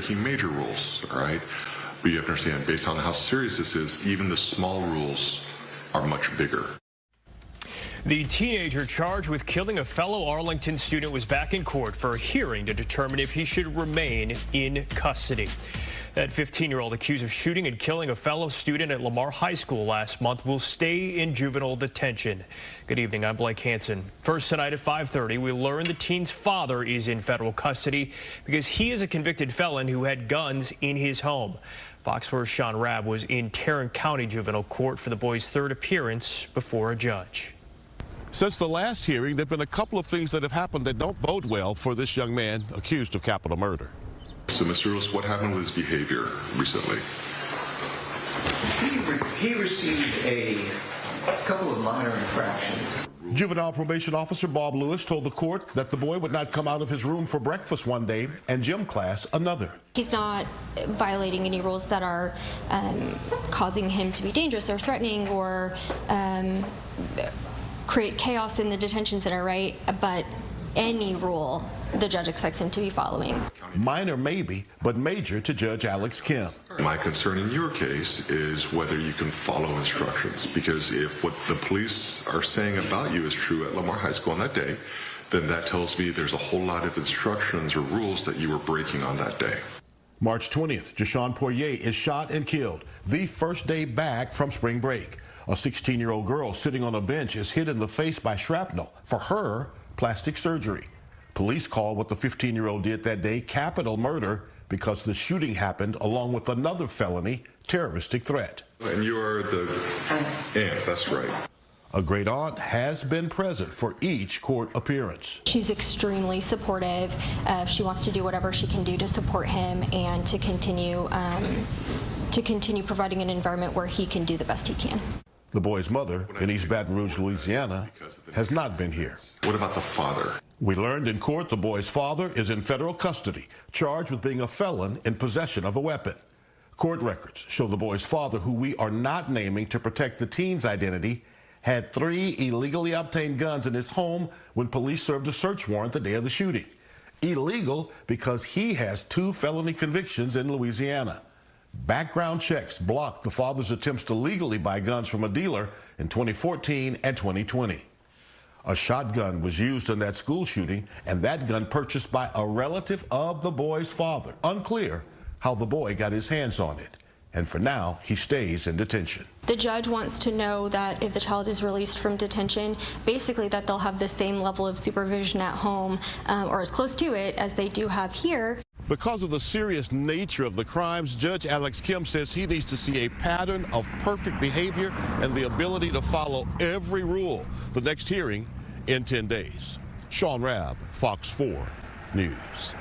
breaking major rules, all right? But you have to understand, based on how serious this is, even the small rules are much bigger. The teenager charged with killing a fellow Arlington student was back in court for a hearing to determine if he should remain in custody. That 15-year-old accused of shooting and killing a fellow student at Lamar High School last month will stay in juvenile detention. Good evening, I'm Blake Hansen. First tonight at 5:30, we learn the teen's father is in federal custody because he is a convicted felon who had guns in his home. Fox 4's Sean Rabb was in Tarrant County Juvenile Court for the boy's third appearance before a judge. Since the last hearing, there have been a couple of things that have happened that don't bode well for this young man accused of capital murder. So, Mr. Lewis, what happened with his behavior recently? He received a couple of minor infractions. Juvenile probation officer Bob Lewis told the court that the boy would not come out of his room for breakfast one day and gym class another. He's not violating any rules that are causing him to be dangerous or threatening or create chaos in the detention center, right? But any rule the judge expects him to be following. Minor maybe, but major to Judge Alex Kim. My concern in your case is whether you can follow instructions, because if what the police are saying about you is true at Lamar High School on that day, then that tells me there's a whole lot of instructions or rules that you were breaking on that day. March 20th, Jashawn Poirier is shot and killed the first day back from spring break. A 16-year-old girl sitting on a bench is hit in the face by shrapnel. For her, plastic surgery. Police call what the 15-year-old did that day capital murder because the shooting happened along with another felony terroristic threat. And you are the aunt, that's right. A great aunt has been present for each court appearance. She's extremely supportive. She wants to do whatever she can do to support him and to continue providing an environment where he can do the best he can. The boy's mother in East Baton Rouge, Louisiana, has not been here. What about the father? We learned in court the boy's father is in federal custody, charged with being a felon in possession of a weapon. Court records show the boy's father, who we are not naming to protect the teen's identity, had 3 illegally obtained guns in his home when police served a search warrant the day of the shooting. Illegal because he has 2 felony convictions in Louisiana. Background checks blocked the father's attempts to legally buy guns from a dealer in 2014 and 2020. A shotgun was used in that school shooting, and that gun purchased by a relative of the boy's father. Unclear how the boy got his hands on it. And for now, he stays in detention. The judge wants to know that if the child is released from detention, basically that they'll have the same level of supervision at home or as close to it as they do have here. Because of the serious nature of the crimes, Judge Alex Kim says he needs to see a pattern of perfect behavior and the ability to follow every rule. The next hearing in 10 days. Sean Rabb, Fox 4 News.